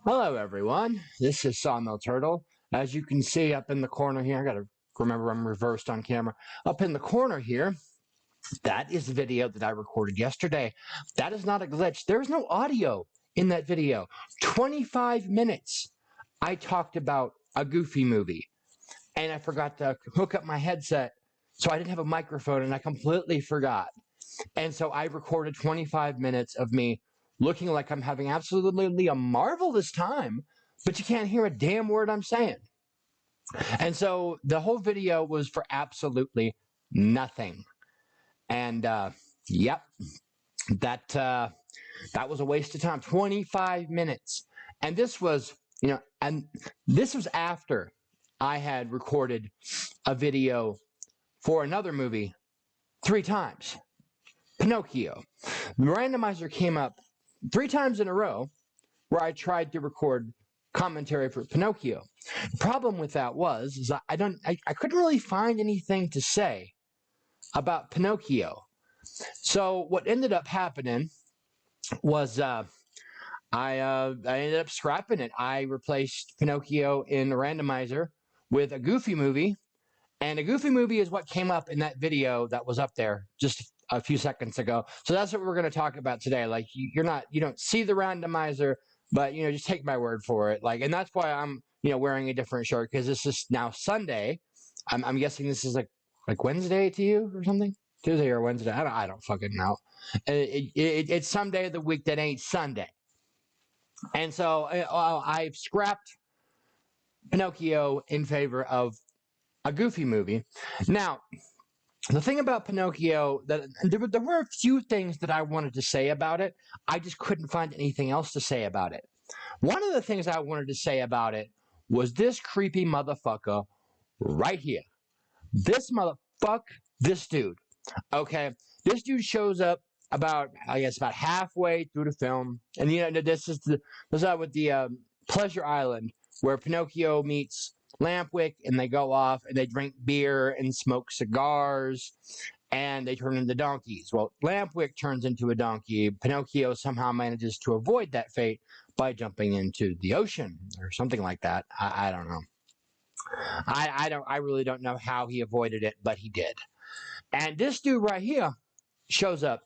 Hello, everyone. This is Sawmill Turtle. As you can see up in the corner here, I gotta remember I'm reversed on camera. Up in the corner here, that is the video that I recorded yesterday. That is not a glitch. There's no audio in that video. 25 minutes I talked about a Goofy movie, and I forgot to hook up my headset, so I didn't have a microphone, and I completely forgot. And so I recorded 25 minutes of me looking like I'm having absolutely a marvelous time, but you can't hear a damn word I'm saying. And so the whole video was for absolutely nothing. And yep, that was a waste of time. 25 minutes. And this was, and this was after I had recorded a video for another movie 3 times. Pinocchio. The randomizer came up 3 times in a row where I tried to record commentary for Pinocchio. The problem with that was is I couldn't really find anything to say about Pinocchio. So what ended up happening was I ended up scrapping it. I replaced Pinocchio in the randomizer with a Goofy movie, and a Goofy movie is what came up in that video that was up there just a few seconds ago. So that's what we're going to talk about today. Like you don't see the randomizer, but just take my word for it. Like, and that's why I'm wearing a different shirt, because this is now Sunday. I'm guessing this is like Wednesday to you or something. Tuesday or Wednesday. I don't fucking know. It's some day of the week that ain't Sunday. And so I've scrapped Pinocchio in favor of a Goofy movie. Now, the thing about Pinocchio, that there were a few things that I wanted to say about it. I just couldn't find anything else to say about it. One of the things I wanted to say about it was this creepy motherfucker right here. This dude. Okay, this dude shows up about halfway through the film, and this is with the Pleasure Island where Pinocchio meets Lampwick, and they go off and they drink beer and smoke cigars, and they turn into donkeys. Well, Lampwick turns into a donkey. Pinocchio somehow manages to avoid that fate by jumping into the ocean or something like that. I don't know. I really don't know how he avoided it, but he did. And this dude right here shows up,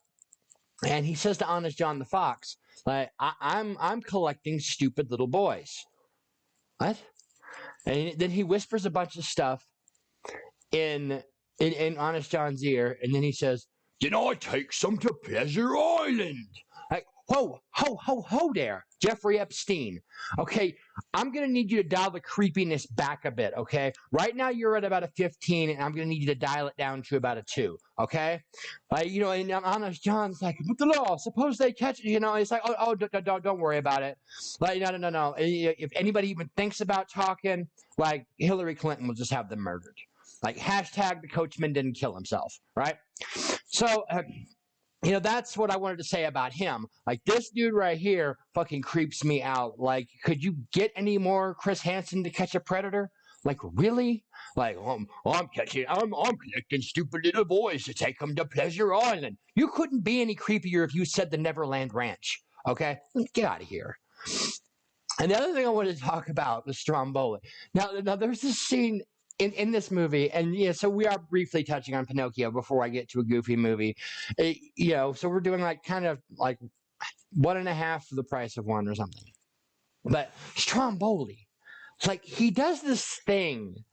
and he says to Honest John the Fox, like, I'm collecting stupid little boys. What? And then he whispers a bunch of stuff in Honest John's ear, and then he says, "Did I take some to Pleasure Island?" Like, ho there, Jeffrey Epstein. Okay, I'm gonna need you to dial the creepiness back a bit. Okay, right now you're at about a 15, and I'm gonna need you to dial it down to about a 2. Okay, and Honest John's like, "But the law, suppose they catch it." It's like, oh, don't worry about it. Like, no. If anybody even thinks about talking, like, Hillary Clinton will just have them murdered. Like, hashtag the coachman didn't kill himself, right? So, that's what I wanted to say about him. Like, this dude right here fucking creeps me out. Like, could you get any more Chris Hansen to catch a predator? Like, really? Like, I'm collecting stupid little boys to take them to Pleasure Island. You couldn't be any creepier if you said the Neverland Ranch. Okay? Get out of here. And the other thing I wanted to talk about was Stromboli. Now there's this scene in this movie, and so we are briefly touching on Pinocchio before I get to a Goofy movie. So we're doing like kind of like 1.5 for the price of one or something. But Stromboli, like, he does this thing,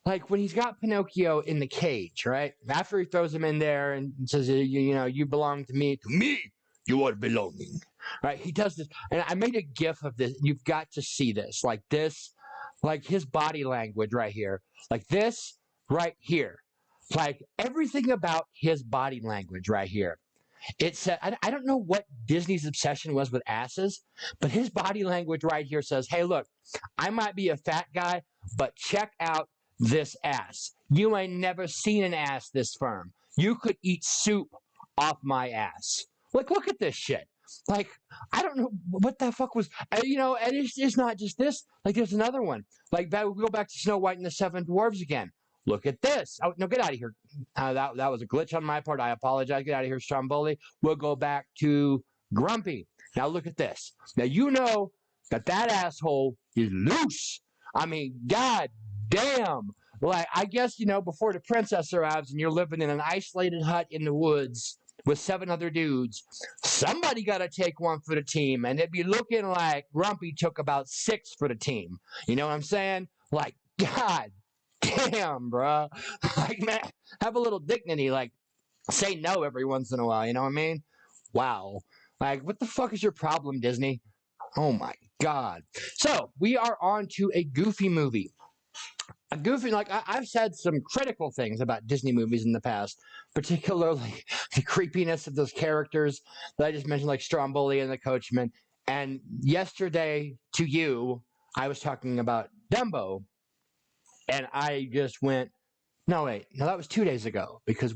like when he's got Pinocchio in the cage, right? After he throws him in there and says, you belong to me. To me, you are belonging. Right? He does this. And I made a gif of this. You've got to see this. Like this, like his body language right here. Like this right here. Like everything about his body language right here. It said, I don't know what Disney's obsession was with asses, but his body language right here says, hey, look, I might be a fat guy, but check out this ass. You ain't never seen an ass this firm. You could eat soup off my ass. Like, look at this shit. Like, I don't know what the fuck was, and it's not just this. Like, there's another one. Like, we go back to Snow White and the Seven Dwarves again. Look at this. Oh, no, get out of here. That was a glitch on my part. I apologize. Get out of here, Stromboli. We'll go back to Grumpy. Now, look at this. Now, that asshole is loose. I mean, god damn. Like, I guess, before the princess arrives and you're living in an isolated hut in the woods with 7 other dudes, somebody got to take one for the team. And it'd be looking like Grumpy took about 6 for the team. You know what I'm saying? Like, god damn, bro. Like, man, have a little dignity. Like, say no every once in a while. You know what I mean? Wow. Like, what the fuck is your problem, Disney? Oh my god. So, we are on to a Goofy movie. A Goofy, like, I've said some critical things about Disney movies in the past, particularly the creepiness of those characters that I just mentioned, like Stromboli and the Coachman. And yesterday, to you, I was talking about Dumbo, and I just went, no, wait, no, that was 2 days ago because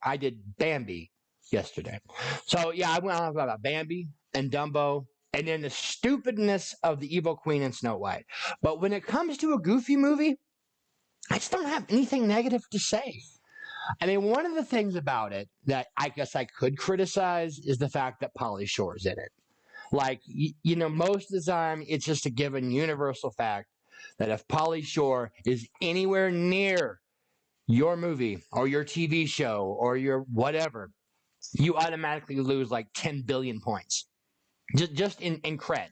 I did Bambi yesterday. So yeah, I went on about Bambi and Dumbo, and then the stupidness of the Evil Queen and Snow White. But when it comes to a Goofy movie, I just don't have anything negative to say. I mean, one of the things about it that I guess I could criticize is the fact that Pauly Shore's in it. Like, most of the time, it's just a given universal fact that if Pauly Shore is anywhere near your movie or your TV show or your whatever, you automatically lose like 10 billion points. Just in cred.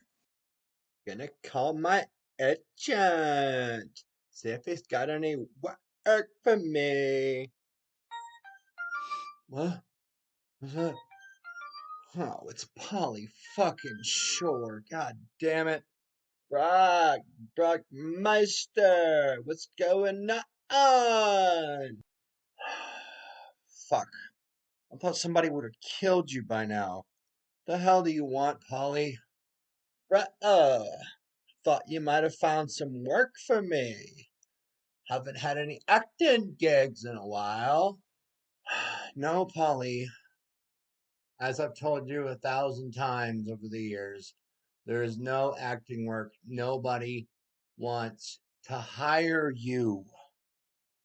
Gonna call my agent. See if he's got any work for me. What? What's that? Oh, it's Pauly fucking Shore. God damn it. Brock Meister. What's going on? Fuck. I thought somebody would have killed you by now. The hell do you want, Pauly? Thought you might have found some work for me. Haven't had any acting gigs in a while. No, Pauly. As I've told you 1,000 times over the years, there is no acting work. Nobody wants to hire you.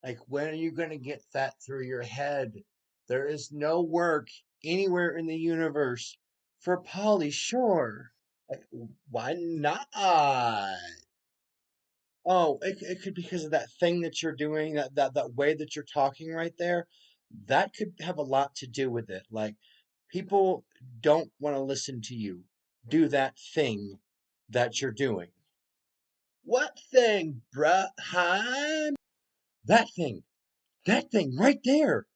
Like, when are you going to get that through your head? There is no work anywhere in the universe for Pauly Shore. Like, why not? Oh, it could be because of that thing that you're doing, that way that you're talking right there. That could have a lot to do with it. Like, people don't want to listen to you do that thing that you're doing. What thing, bruh? That thing. That thing right there.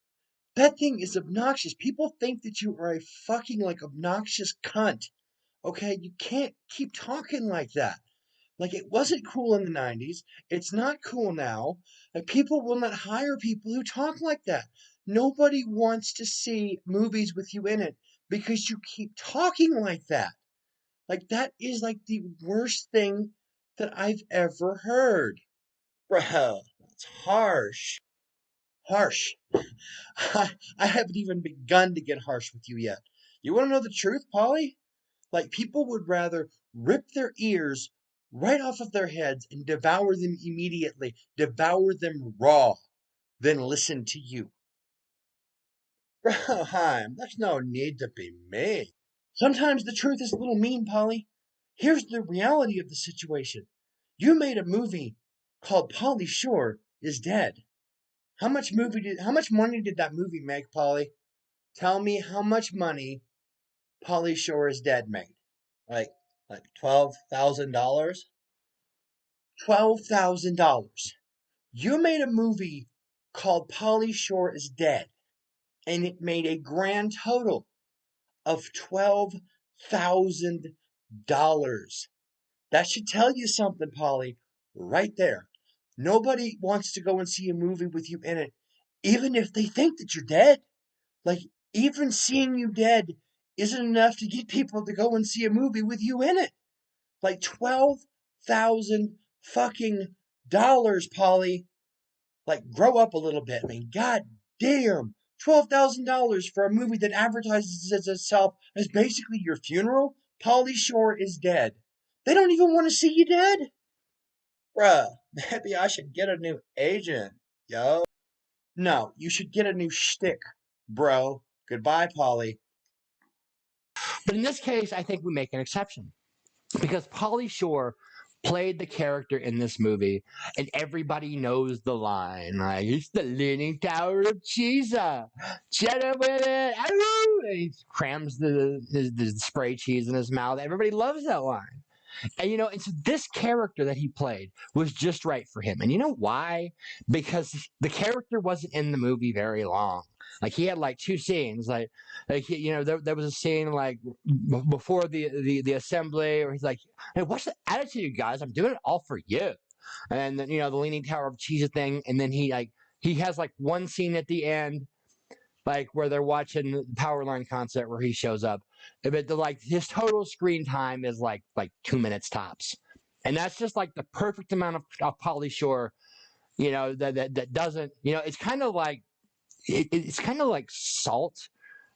That thing is obnoxious. People think that you are a fucking like obnoxious cunt. Okay, you can't keep talking like that. Like, it wasn't cool in the 90s. It's not cool now. Like, people will not hire people who talk like that. Nobody wants to see movies with you in it because you keep talking like that. Like, that is like the worst thing that I've ever heard. Bro, that's harsh. Harsh. I haven't even begun to get harsh with you yet. You want to know the truth, Polly? Like, people would rather rip their ears right off of their heads and devour them immediately, devour them raw, than listen to you. Broheim, there's no need to be mean. Sometimes the truth is a little mean, Polly. Here's the reality of the situation. You made a movie called Pauly Shore is Dead. How much money did that movie make, Polly? Tell me how much money Pauly Shore is Dead made. Like like $12,000? $12,000. You made a movie called Pauly Shore is Dead, and it made a grand total of $12,000. That should tell you something, Polly, right there. Nobody wants to go and see a movie with you in it, even if they think that you're dead. Like, even seeing you dead isn't enough to get people to go and see a movie with you in it. Like, 12,000 fucking dollars, Polly. Like, grow up a little bit. I mean, god damn. $12,000 for a movie that advertises itself as basically your funeral? Pauly Shore is dead. They don't even want to see you dead? Bruh, maybe I should get a new agent, yo. No, you should get a new shtick, bro. Goodbye, Polly. But in this case, I think we make an exception. because Pauly Shore played the character in this movie, and everybody knows the line. Like, it's the Leaning Tower of Cheesa. Cheddar with it. And he crams the spray cheese in his mouth. Everybody loves that line. And and so this character that he played was just right for him. And you know why? Because the character wasn't in the movie very long. Like he had like two scenes. There was a scene like before the assembly, where he's like, "Hey, what's the attitude, guys? I'm doing it all for you." And then the Leaning Tower of Cheese thing, and then he has like one scene at the end, like where they're watching the Powerline concert where he shows up. But his total screen time is like 2 minutes tops, and that's just like the perfect amount of Pauly Shore. That doesn't. It's kind of like it's kind of like salt.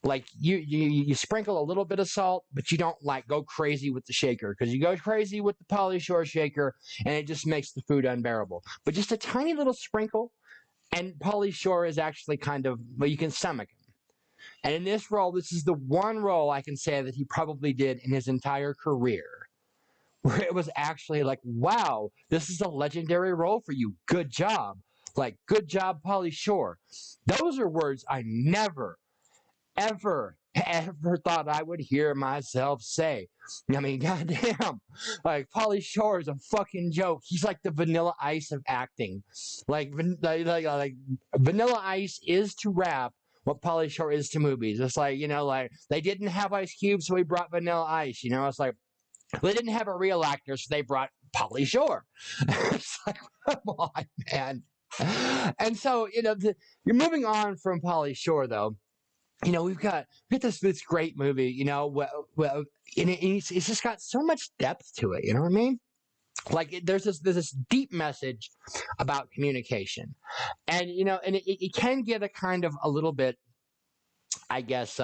Like you sprinkle a little bit of salt, but you don't like go crazy with the shaker, because you go crazy with the Pauly Shore shaker and it just makes the food unbearable. But just a tiny little sprinkle, and Pauly Shore is actually kind of, well, you can stomach him. And in this role, this is the one role I can say that he probably did in his entire career where it was actually like, wow, this is a legendary role for you. Good job. Like, good job, Pauly Shore. Those are words I never, ever thought I would hear myself say. I mean, goddamn, like Pauly Shore is a fucking joke. He's like the Vanilla Ice of acting. Like Vanilla Ice is to rap what Pauly Shore is to movies. It's like, like they didn't have Ice Cube, so we brought Vanilla Ice. It's like they didn't have a real actor, so they brought Pauly Shore. It's like, come on, man. And so, you're moving on from Pauly Shore, though. We've got this great movie, and it's just got so much depth to it. You know what I mean? Like there's this deep message about communication, and it can get a kind of a little bit, I guess,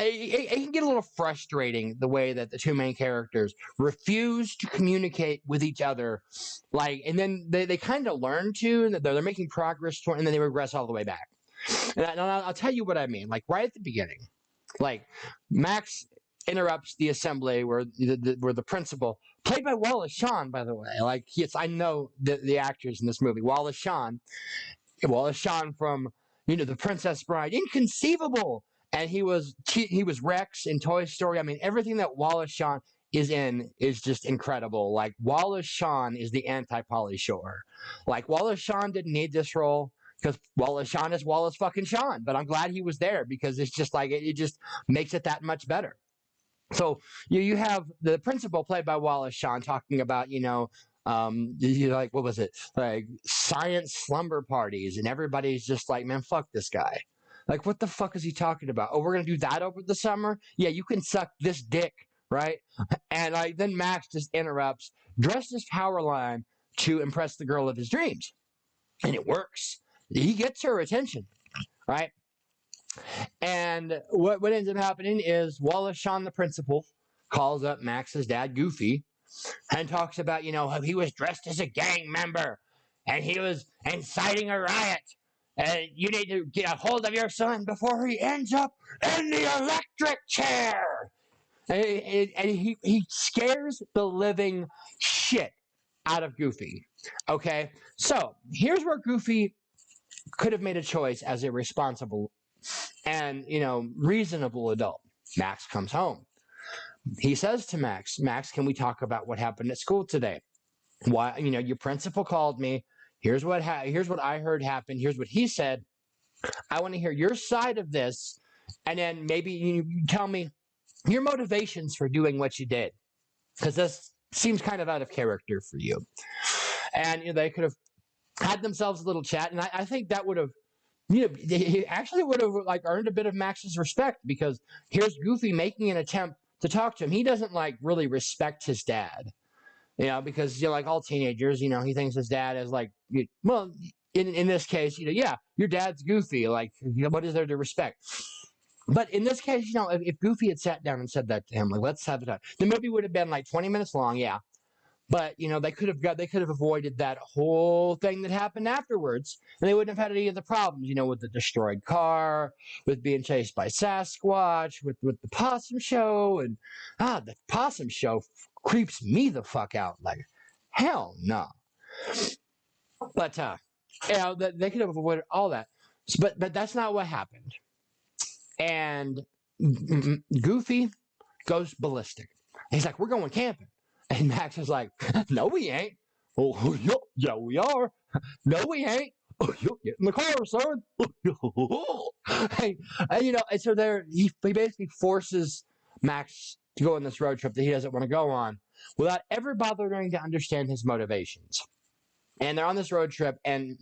it can get a little frustrating the way that the two main characters refuse to communicate with each other, and then they kind of learn to, and they're making progress toward, and then they regress all the way back. And I'll tell you what I mean. Like right at the beginning, like Max interrupts the assembly where the principal, played by Wallace Shawn, by the way. Like I know the actors in this movie. Wallace Shawn from the Princess Bride, inconceivable, and he was Rex in Toy Story. I mean, everything that Wallace Shawn is in is just incredible. Like Wallace Shawn is the anti Pauly Shore. Like Wallace Shawn didn't need this role, because Wallace Shawn is Wallace fucking Shawn. But I'm glad he was there, because it's just like it just makes it that much better. So you have the principal, played by Wallace Shawn, talking about like, what was it, like science slumber parties, and everybody's just like, man, fuck this guy. Like, what the fuck is he talking about? Oh, we're gonna do that over the summer? Yeah, you can suck this dick, right? And then Max just interrupts, dressed as Powerline to impress the girl of his dreams, and it works. He gets her attention, right? And what ends up happening is Wallace Shawn, the principal, calls up Max's dad, Goofy, and talks about, how he was dressed as a gang member and he was inciting a riot. And you need to get a hold of your son before he ends up in the electric chair. And he scares the living shit out of Goofy. Okay? So here's where Goofy could have made a choice as a responsible and, reasonable adult. Max comes home. He says to Max, can we talk about what happened at school today? Why, your principal called me. Here's what I heard happened. Here's what he said. I want to hear your side of this, and then maybe you tell me your motivations for doing what you did, because this seems kind of out of character for you. And they could have had themselves a little chat, and I think that would have, he actually would have earned a bit of Max's respect, because here's Goofy making an attempt to talk to him. He doesn't really respect his dad, because like all teenagers, he thinks his dad is well, in this case, yeah, your dad's Goofy. Like, what is there to respect? But in this case, if Goofy had sat down and said that to him, like, let's have it, the movie would have been 20 minutes long, yeah. But they could have avoided that whole thing that happened afterwards, and they wouldn't have had any of the problems, with the destroyed car, with being chased by Sasquatch, with the possum show, and the possum show creeps me the fuck out. Like, hell no. But they could have avoided all that. But that's not what happened. And Goofy goes ballistic. He's like, "We're going camping," and Max is like, "No, we ain't." "Oh, yeah, we are." "No, we ain't." "Oh, you get in the car, son." And so he basically forces Max to go on this road trip that he doesn't want to go on without ever bothering to understand his motivations. And they're on this road trip, and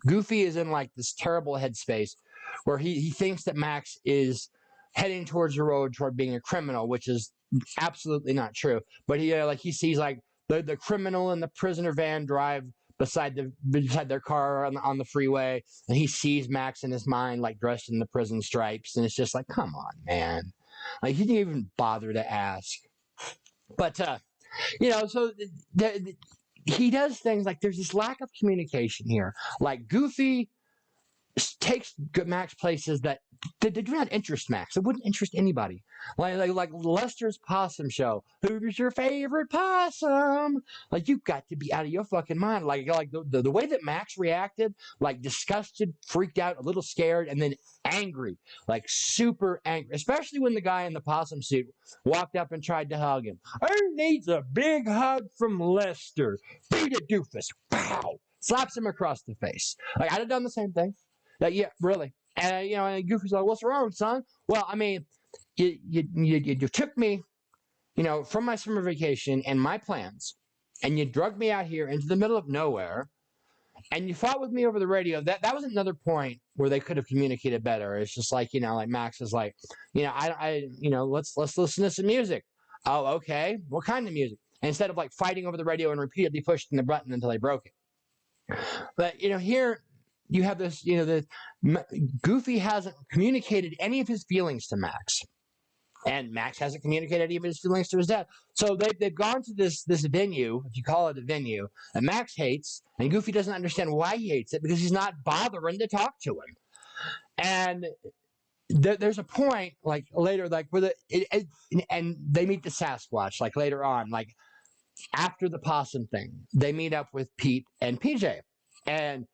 Goofy is in like this terrible headspace where he thinks that Max is heading towards the road toward being a criminal, which is absolutely not true. But he sees like the criminal and the prisoner van drive beside their car on the freeway, and he sees Max in his mind like dressed in the prison stripes, and it's just like, come on, man, like he didn't even bother to ask. But so he does things like there's this lack of communication here. Like Goofy takes Max places that do not interest Max. It wouldn't interest anybody. Like Lester's possum show. Who's your favorite possum? Like, you've got to be out of your fucking mind. Like the way that Max reacted, like disgusted, freaked out, a little scared, and then angry, like super angry. Especially when the guy in the possum suit walked up and tried to hug him. "Who needs a big hug from Lester? Beat a doofus!" Pow! Slaps him across the face. Like, I'd have done the same thing. Yeah, really. And and Goofy's like, "What's wrong, son?" "Well, I mean, you took me, from my summer vacation and my plans, and you drugged me out here into the middle of nowhere, and you fought with me over the radio." That was another point where they could have communicated better. It's just like, like Max is like, let's listen to some music. "Oh, okay. What kind of music?" And instead of like fighting over the radio and repeatedly pushing the button until they broke it. But here you have this, Goofy hasn't communicated any of his feelings to Max, and Max hasn't communicated any of his feelings to his dad. So they've gone to this venue, if you call it a venue, that Max hates, and Goofy doesn't understand why he hates it because he's not bothering to talk to him. And there's a point like later, like where and they meet the Sasquatch, like later on, like after the possum thing, they meet up with Pete and PJ, and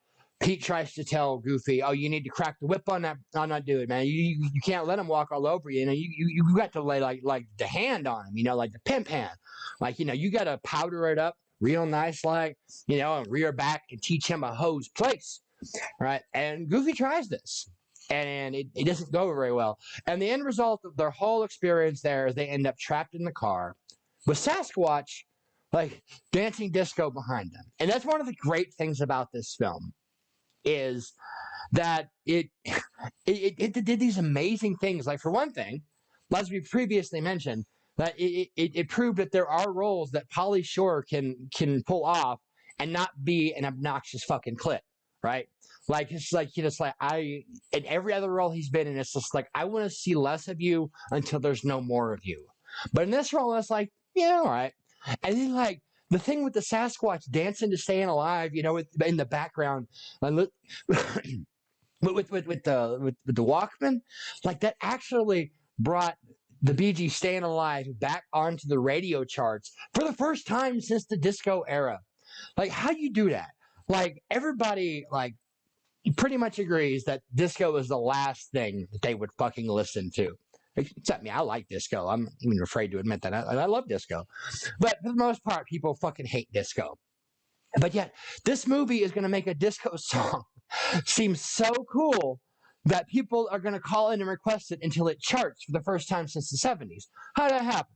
Pete tries to tell Goofy, "Oh, you need to crack the whip on that dude, man. You can't let him walk all over you. You got to lay like the hand on him, like the pimp hand. Like, you got to powder it up real nice, like, and rear back and teach him a hose place." Right? And Goofy tries this, and it doesn't go very well. And the end result of their whole experience there is they end up trapped in the car with Sasquatch, like, dancing disco behind them. And that's one of the great things about this film, is that it did these amazing things. Like, for one thing, as we previously mentioned, that it proved that there are roles that Pauly Shore can pull off and not be an obnoxious fucking clit, right? Like, it's like, in every other role he's been in, it's just like, I want to see less of you until there's no more of you. But in this role, it's like, yeah, all right. And then, like, the thing with the Sasquatch dancing to Staying Alive, in the background, with the Walkman, like, that actually brought the Bee Gees' Staying Alive back onto the radio charts for the first time since the disco era. Like, how do you do that? Like, everybody, like, pretty much agrees that disco is the last thing that they would fucking listen to. Except me, I like disco. I'm even afraid to admit that. I love disco. But for the most part, people fucking hate disco. But yet, this movie is going to make a disco song seem so cool that people are going to call in and request it until it charts for the first time since the 70s. How did that happen?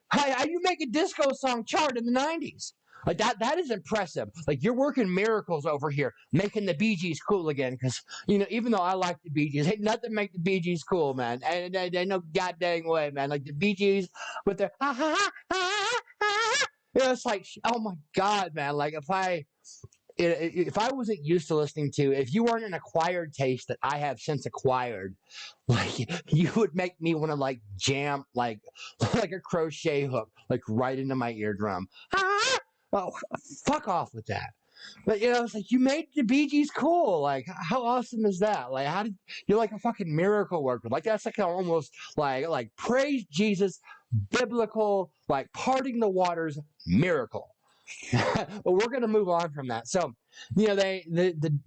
How do you make a disco song chart in the 90s? Like, that is impressive. Like, you're working miracles over here, making the Bee Gees cool again. Because, even though I like the Bee Gees, ain't nothing make the Bee Gees cool, man. And they no goddamn way, man. Like, the Bee Gees with their ha ha ha ha ha. It's like, oh my God, man. Like, if I wasn't used to listening to, if you weren't an acquired taste that I have since acquired, like, you would make me want to, like, jam like a crochet hook, like, right into my eardrum. Ah! Oh, fuck off with that. But it's like you made the Bee Gees cool. Like, how awesome is that? Like, how did you're like a fucking miracle worker? Like, that's like almost like praise Jesus, biblical, like parting the waters miracle. But we're gonna move on from that. So, the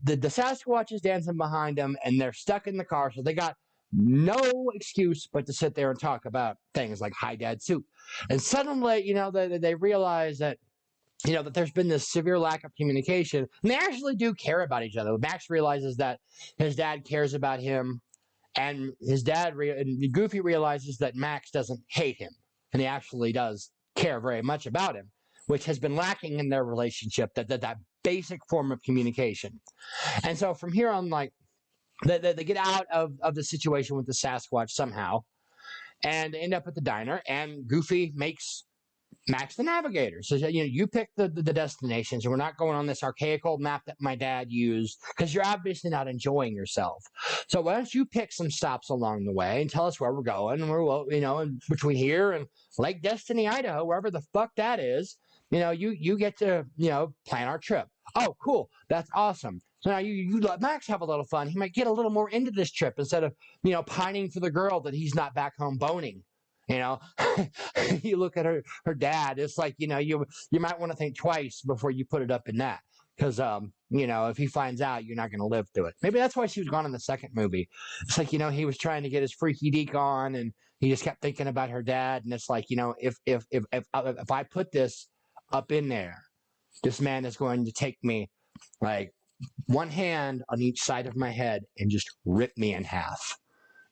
Sasquatch is dancing behind them, and they're stuck in the car, so they got no excuse but to sit there and talk about things like Hi Dad Soup. And suddenly, they realize that that there's been this severe lack of communication, and they actually do care about each other. Max realizes that his dad cares about him, and and Goofy realizes that Max doesn't hate him, and he actually does care very much about him, which has been lacking in their relationship. That basic form of communication. And so from here on, like they get out of the situation with the Sasquatch somehow, and end up at the diner, and Goofy makes Max the navigator. So you pick the destinations, and we're not going on this archaic old map that my dad used because you're obviously not enjoying yourself. So why don't you pick some stops along the way and tell us where we're going? And we're in between here and Lake Destiny, Idaho, wherever the fuck that is. You get to plan our trip. Oh, cool, that's awesome. So now you let Max have a little fun. He might get a little more into this trip instead of pining for the girl that he's not back home boning. You know, you look at her dad. It's like you might want to think twice before you put it up in that, because if he finds out, you're not going to live through it. Maybe that's why she was gone in the second movie. It's like he was trying to get his freaky deek on, and he just kept thinking about her dad. And it's like if I put this up in there, this man is going to take me like one hand on each side of my head and just rip me in half.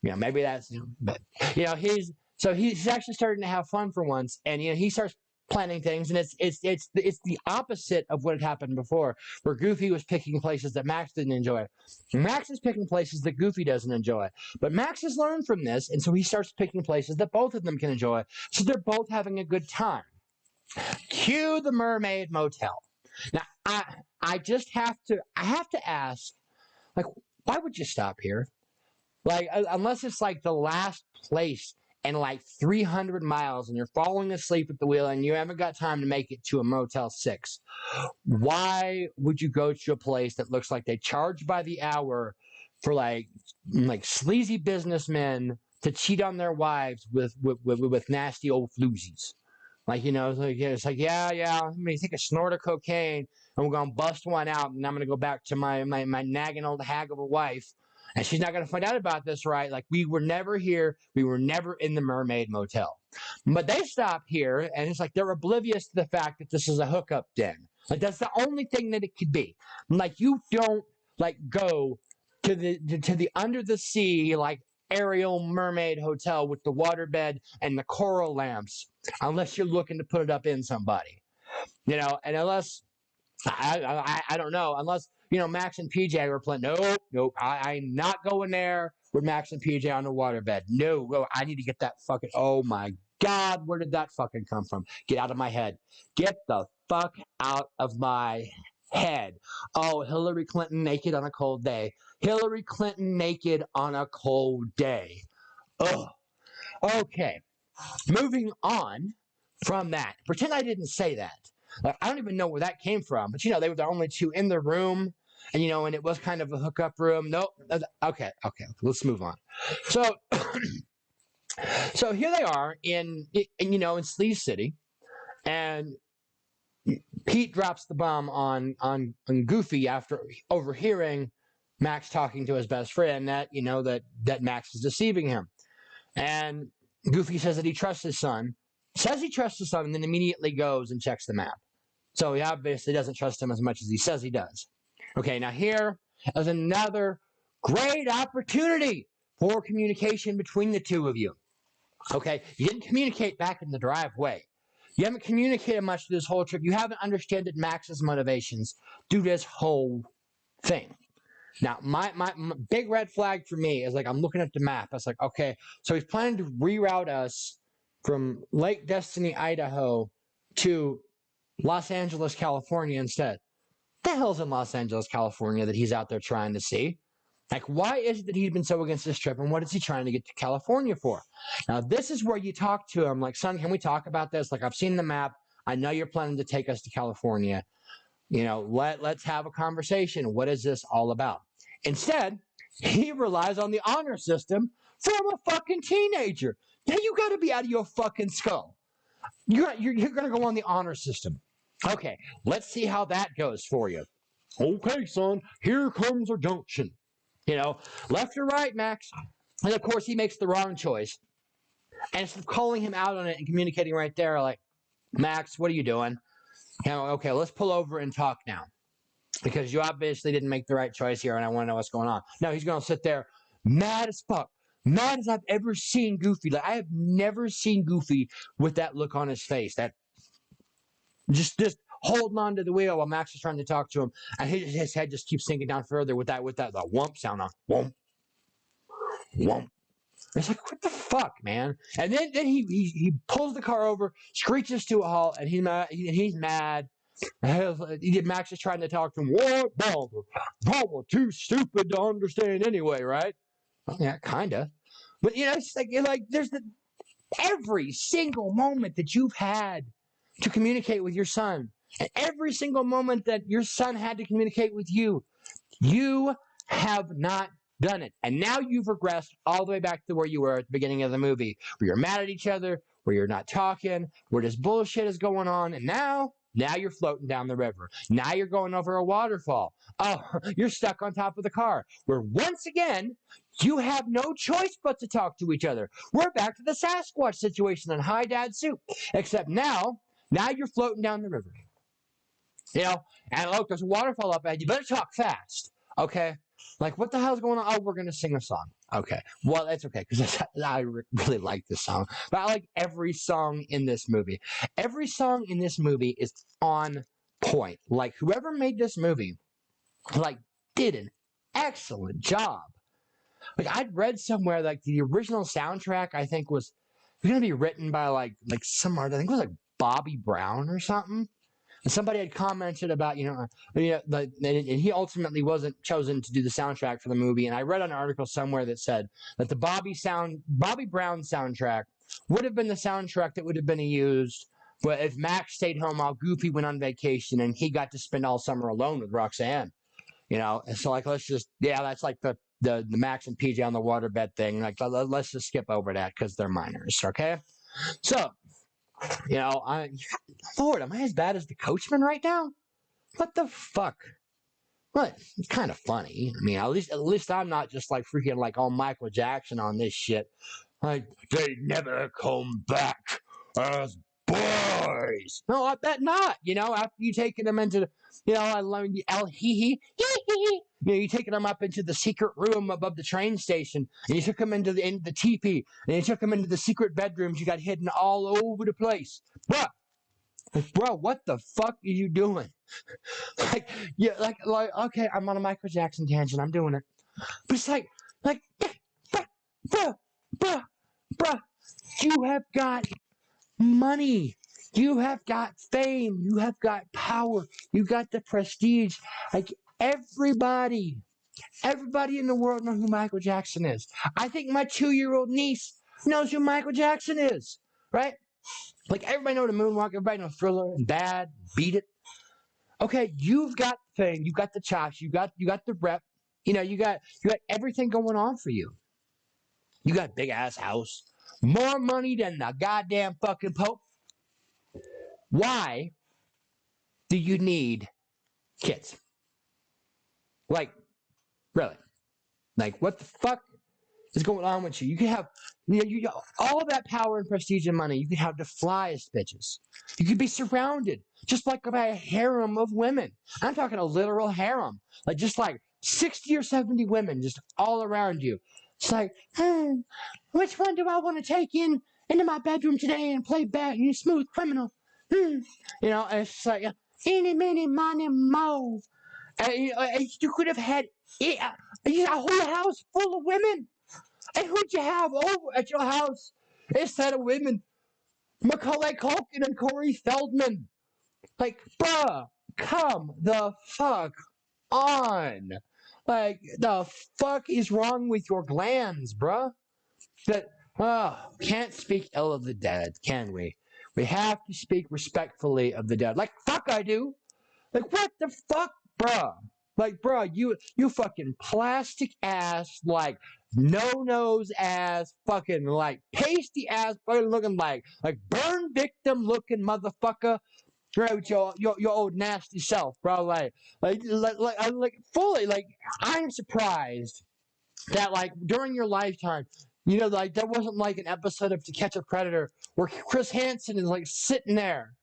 Maybe that's, but he's actually starting to have fun for once, and he starts planning things, and it's the opposite of what had happened before, where Goofy was picking places that Max didn't enjoy. Max is picking places that Goofy doesn't enjoy, but Max has learned from this, and so he starts picking places that both of them can enjoy, so they're both having a good time. Cue the Mermaid Motel. Now, I have to ask, like, why would you stop here? Like, unless it's like the last place in like 300 miles and you're falling asleep at the wheel and you haven't got time to make it to a Motel 6, why would you go to a place that looks like they charge by the hour for like sleazy businessmen to cheat on their wives with nasty old floozies? It's like, yeah, I'm going to take a snort of cocaine and we're going to bust one out, and I'm going to go back to my nagging old hag of a wife, and she's not going to find out about this, right? Like, we were never here. We were never in the Mermaid Motel. But they stop here, and it's like they're oblivious to the fact that this is a hookup den. Like, that's the only thing that it could be. Like, you don't, like, go to the under the sea, like, Ariel Mermaid Hotel with the waterbed and the coral lamps unless you're looking to put it up in somebody. And unless I don't know, unless Max and PJ were playing. Nope. I'm not going there with Max and PJ on the waterbed. No, I need to get that fucking. Oh my God, where did that fucking come from? Get out of my head. Get the fuck out of my head. Oh, Hillary Clinton naked on a cold day. Hillary Clinton naked on a cold day. Ugh. Okay. Moving on from that. Pretend I didn't say that. Like, I don't even know where that came from, but they were the only two in the room, and and it was kind of a hookup room. Nope. Okay, let's move on. So, so here they are in Sleaze City, and Pete drops the bomb on Goofy after overhearing Max talking to his best friend that that Max is deceiving him, and Goofy says that he trusts his son. Says he trusts his son, and then immediately goes and checks the map. So he obviously doesn't trust him as much as he says he does. Okay, now here is another great opportunity for communication between the two of you. Okay, you didn't communicate back in the driveway. You haven't communicated much through this whole trip. You haven't understood Max's motivations through this whole thing. Now, my big red flag for me is, like, I'm looking at the map. It's like, okay, so he's planning to reroute us from Lake Destiny, Idaho to Los Angeles, California instead. The hell's in Los Angeles, California that he's out there trying to see? Like, why is it that he's been so against this trip, and what is he trying to get to California for? Now, this is where you talk to him like, son, can we talk about this? Like, I've seen the map. I know you're planning to take us to California. Let's have a conversation. What is this all about? Instead, he relies on the honor system from a fucking teenager. Now you got to be out of your fucking skull. You're going to go on the honor system. Okay, let's see how that goes for you. Okay, son, here comes our junction. Left or right, Max? And of course, he makes the wrong choice. And instead of calling him out on it and communicating right there, like, Max, what are you doing? Okay, let's pull over and talk now. Because you obviously didn't make the right choice here, and I want to know what's going on. No, he's going to sit there mad as fuck. Mad as I've ever seen Goofy. Like, I have never seen Goofy with that look on his face. That just holding on to the wheel while Max is trying to talk to him, and his head just keeps sinking down further with that the whomp sound on. Whomp. Whomp. It's like, what the fuck, man? And then he pulls the car over, screeches to a halt, and he's mad. Max is trying to talk to him. What, Barbara? Too stupid to understand anyway, right? Well, yeah, kinda. But it's like there's every single moment that you've had to communicate with your son, and every single moment that your son had to communicate with you, you have not done it. And now you've regressed all the way back to where you were at the beginning of the movie, where you're mad at each other, where you're not talking, where this bullshit is going on, and now you're floating down the river. Now you're going over a waterfall. Oh, you're stuck on top of the car, where once again, you have no choice but to talk to each other. We're back to the Sasquatch situation on High Dad Soup, except now you're floating down the river. And look, there's a waterfall up ahead. You better talk fast, okay? Like, what the hell's going on? Oh, we're going to sing a song. Okay. Well, that's okay, because I really like this song. But I like every song in this movie. Every song in this movie is on point. Like, whoever made this movie, did an excellent job. Like, I'd read somewhere, the original soundtrack, I think, was going to be written by, some artist. I think it was, Bobby Brown or something. And somebody had commented about, and he ultimately wasn't chosen to do the soundtrack for the movie. And I read an article somewhere that said that the Bobby Brown soundtrack would have been the soundtrack that would have been used but if Max stayed home while Goofy went on vacation and he got to spend all summer alone with Roxanne. And so that's like the Max and PJ on the waterbed thing. Like, let's just skip over that because they're minors, okay? So, Lord, am I as bad as the Coachman right now? What the fuck? Well, it's kind of funny. I mean, at least I'm not just freaking all Michael Jackson on this shit. Like, they never come back as boys. No, I bet not. After you taking them into, I love you, you taking them up into the secret room above the train station, and you took them into the teepee, and you took them into the secret bedrooms you got hidden all over the place. Bro, what the fuck are you doing? Okay, I'm on a Michael Jackson tangent. I'm doing it. But it's bruh, you have got money. You have got fame. You have got power. You got the prestige. Everybody in the world knows who Michael Jackson is. I think my 2-year-old niece knows who Michael Jackson is, right? Everybody knows the Moonwalk. Everybody knows Thriller and Bad, Beat It. Okay, you've got fame. You got the chops. You got the rep. You got everything going on for you. You got a big ass house, more money than the goddamn fucking Pope. Why do you need kids? Really? What the fuck is going on with you? You could have, all that power and prestige and money. You could have the flyest bitches. You could be surrounded just by a harem of women. I'm talking a literal harem, 60 or 70 women just all around you. It's which one do I want to take into my bedroom today and play bad, you smooth criminal? And it's eeny, meeny, miny, moe. You could have had a whole house full of women. And who'd you have over at your house instead of women? Macaulay Culkin and Corey Feldman. Bruh, come the fuck on. The fuck is wrong with your glands, bruh? Can't speak ill of the dead, can we? We have to speak respectfully of the dead. Like, fuck I do. Like, what the fuck, bruh? Like, bruh, you fucking plastic ass, like, no-nose ass, fucking, like, pasty ass, fucking looking like burn victim looking motherfucker. Right, with your old nasty self, bro. Like, fully, like, I'm surprised that, like, during your lifetime, like, there wasn't, like, an episode of To Catch a Predator where Chris Hansen is, like, sitting there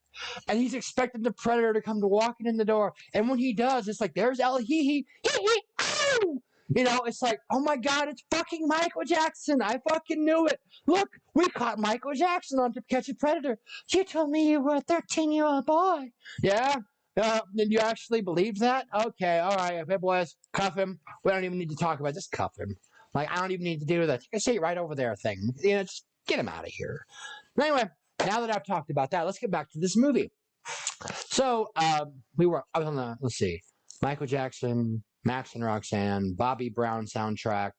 and he's expecting the predator to come to walking in the door. And when he does, it's like, there's El Hee Hee, ow! It's like, oh my God, it's fucking Michael Jackson. I fucking knew it. Look, we caught Michael Jackson on To Catch a Predator. You told me you were a 13-year-old boy. Yeah? Did you actually believe that? Okay, all right. Hey, boys, cuff him. We don't even need to talk about it. Just cuff him. Like, I don't even need to do that. You can see it right over there thing. Just get him out of here. But anyway, now that I've talked about that, let's get back to this movie. So I was on the, let's see, Michael Jackson, Max and Roxanne, Bobby Brown soundtrack,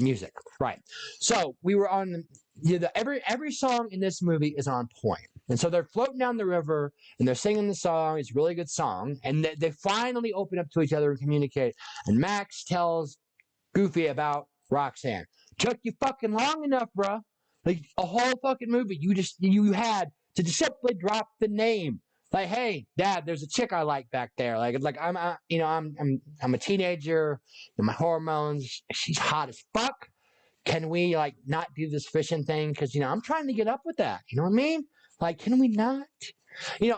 music, right? So we were on every song in this movie is on point, and so they're floating down the river and they're singing the song. It's a really good song, and they finally open up to each other and communicate. And Max tells Goofy about Roxanne. Took you fucking long enough, bruh. Like a whole fucking movie, you had to just simply drop the name. Like, hey, Dad, there's a chick I like back there. Like I'm a teenager, and my hormones. She's hot as fuck. Can we like not do this fishing thing? Because I'm trying to get up with that. You know what I mean? Like, can we not? You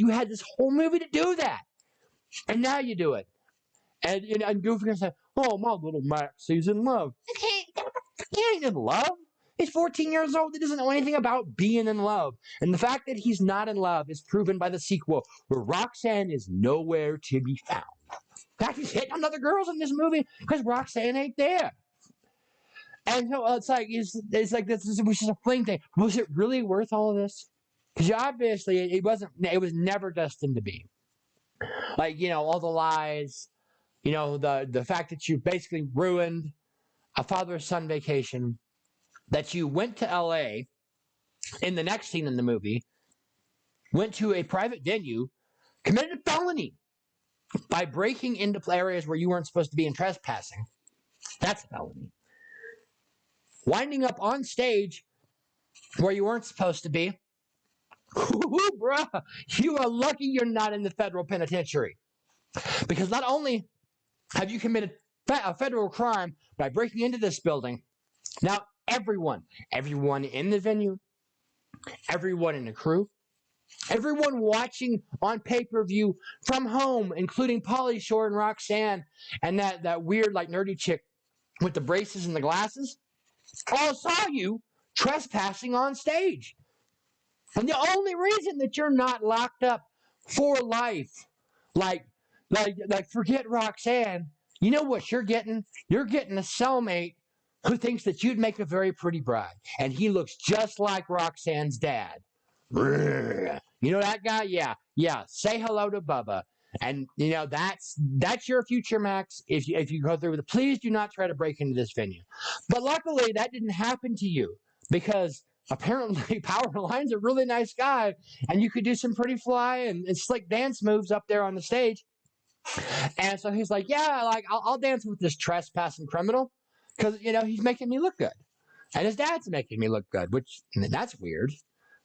had this whole movie to do that, and now you do it. And Goofy can say, "Oh, my little Max, he's in love." He ain't in love. He's 14 years old. He doesn't know anything about being in love. And the fact that he's not in love is proven by the sequel, where Roxanne is nowhere to be found. In fact, he's hitting on other girls in this movie because Roxanne ain't there. And so it's like this was just a fling thing. Was it really worth all of this? Because obviously it wasn't. It was never destined to be. Like all the lies. The fact that you basically ruined a father-son vacation, that you went to LA in the next scene in the movie, went to a private venue, committed a felony by breaking into areas where you weren't supposed to be and trespassing. That's a felony. Winding up on stage where you weren't supposed to be. Ooh, bruh, you are lucky you're not in the federal penitentiary. Because not only have you committed a federal crime by breaking into this building, now everyone in the venue, everyone in the crew, everyone watching on pay-per-view from home, including Pauly Shore and Roxanne and that weird like nerdy chick with the braces and the glasses, all saw you trespassing on stage. And the only reason that you're not locked up for life, like forget Roxanne, you know what you're getting? You're getting a cellmate who thinks that you'd make a very pretty bride. And he looks just like Roxanne's dad. You know that guy? Yeah. Say hello to Bubba. And that's your future, Max. If you go through with it, please do not try to break into this venue. But luckily, that didn't happen to you because apparently Powerline's a really nice guy, and you could do some pretty fly and slick dance moves up there on the stage. And so he's like, yeah, like I'll dance with this trespassing criminal because he's making me look good, and his dad's making me look good, which that's weird.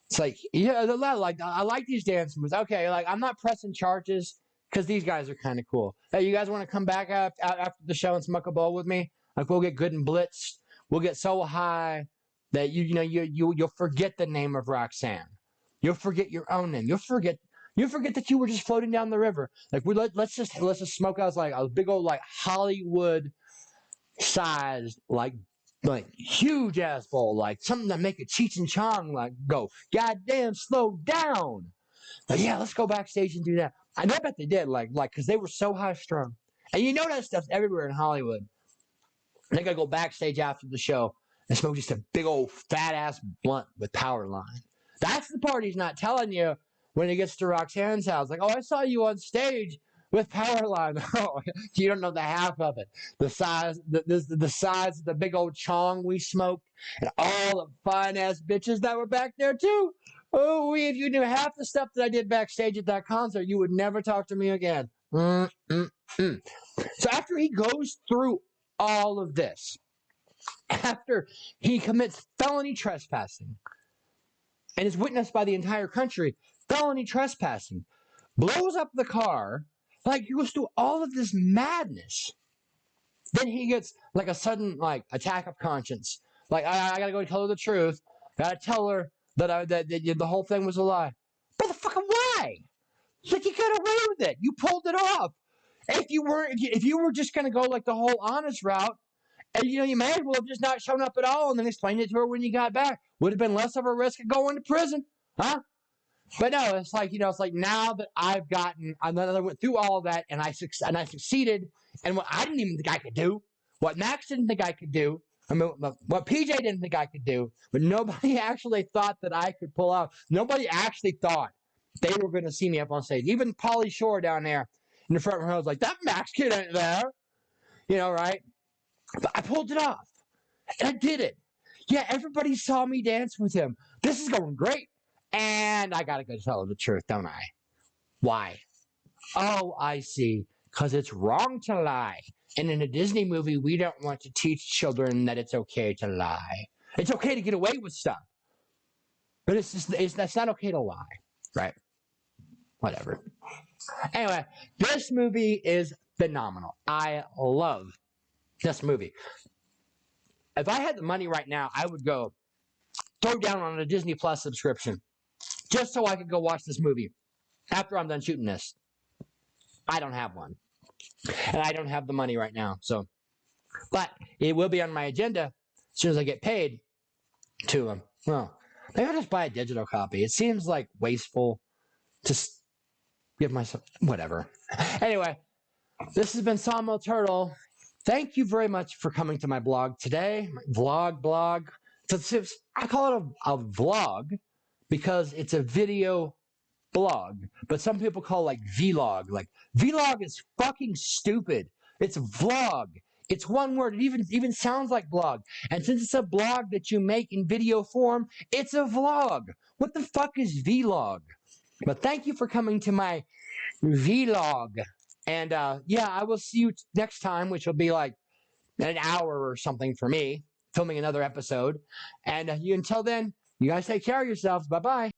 It's like, yeah, like I like these dance moves. Okay, like I'm not pressing charges because these guys are kind of cool. Hey, you guys want to come back after the show and smoke a bowl with me? Like we'll get good and blitzed. We'll get so high that you'll forget the name of Roxanne. You'll forget your own name. You'll forget that you were just floating down the river. Like let's just smoke out like a big old like Hollywood sized like huge ass bowl, like something that make a Cheech and Chong like go, goddamn, slow down. But yeah, let's go backstage and do that. I bet they did, like because they were so high strung, and that stuff's everywhere in Hollywood. They gotta go backstage after the show and smoke just a big old fat ass blunt with Powerline. That's the part he's not telling you when he gets to Roxanne's house. Like, oh, I saw you on stage with Powerline. Oh, you don't know the half of it. The size of the big old chong we smoked, and all the fine ass bitches that were back there too. Oh, if you knew half the stuff that I did backstage at that concert, you would never talk to me again. So after he goes through all of this, after he commits felony trespassing and is witnessed by the entire country, felony trespassing, blows up the car, like he goes through all of this madness. Then he gets like a sudden like attack of conscience. Like I gotta go tell her the truth. Gotta tell her that the whole thing was a lie. Motherfucker, why? Like you got away with it. You pulled it off. If you were just gonna go like the whole honest route, and you may as well have just not shown up at all and then explained it to her when you got back. Would have been less of a risk of going to prison, huh? But no, it's like it's like now that I went through all of that and I succeeded, and what I didn't even think I could do, what Max didn't think I could do, I mean, what PJ didn't think I could do, but nobody actually thought that I could pull out. Nobody actually thought they were going to see me up on stage. Even Pauly Shore down there in the front row was like, "That Max kid ain't there," right? But I pulled it off, and I did it. Yeah, everybody saw me dance with him. This is going great. And I gotta go tell the truth, don't I? Why? Oh, I see. Because it's wrong to lie. And in a Disney movie, we don't want to teach children that it's okay to lie. It's okay to get away with stuff. But that's not okay to lie. Right? Whatever. Anyway, this movie is phenomenal. I love this movie. If I had the money right now, I would go throw down on a Disney Plus subscription just so I could go watch this movie after I'm done shooting this. I don't have one. And I don't have the money right now. But it will be on my agenda as soon as I get paid to, well, maybe I'll just buy a digital copy. It seems like wasteful to give myself, whatever. Anyway, this has been Sawmill Turtle. Thank you very much for coming to my blog today. My blog. I call it a vlog because it's a video blog, but some people call it like vlog. Like vlog is fucking stupid. It's vlog. It's one word. It even sounds like blog. And since it's a blog that you make in video form, it's a vlog. What the fuck is vlog? But thank you for coming to my vlog. And yeah, I will see you next time, which will be like an hour or something for me, filming another episode. And until then, you guys take care of yourselves. Bye-bye.